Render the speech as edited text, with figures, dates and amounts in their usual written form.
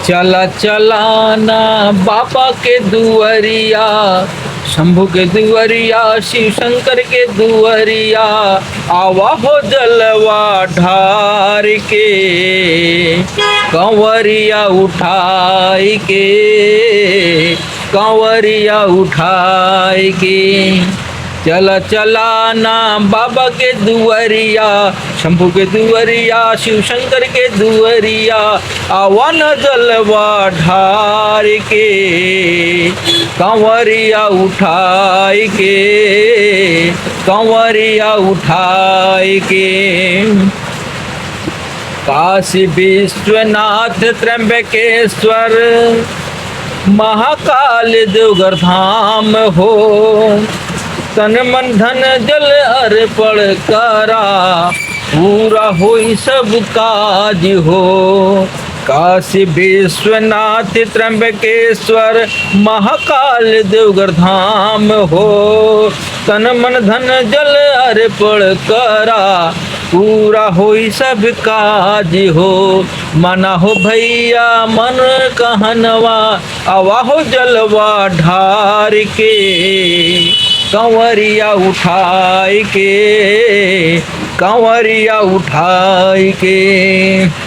चला चलाना बाबा के दुआरिया, शंभू के दुआरिया, शिव शंकर के दुआरिया, आवा हो जलवा ढार के, कंवरिया उठाई के, कंवरिया उठाई के। चला चलाना बाबा के दुआरिया, शंभू के दुआरिया, शिव शंकर के दुआरिया, आवन जलवा ढार के, कंवरिया उठाई के, कंवरिया उठाई के। काशी विश्वनाथ त्र्यंबकेश्वर, महाकाल देवघर धाम हो, तन मन धन जल अर्पण करा, पूरा होई सब काज हो। काशी विश्वनाथ त्र्यंबकेश्वर, महाकाल देवघर धाम हो, तन मन धन जल अर्पण करा, पूरा होई सब काज हो। मना हो भैया मन कहनवा, आवा हो जलवा ढार के, कंवरिया उठाई के, कंवरिया उठाई के।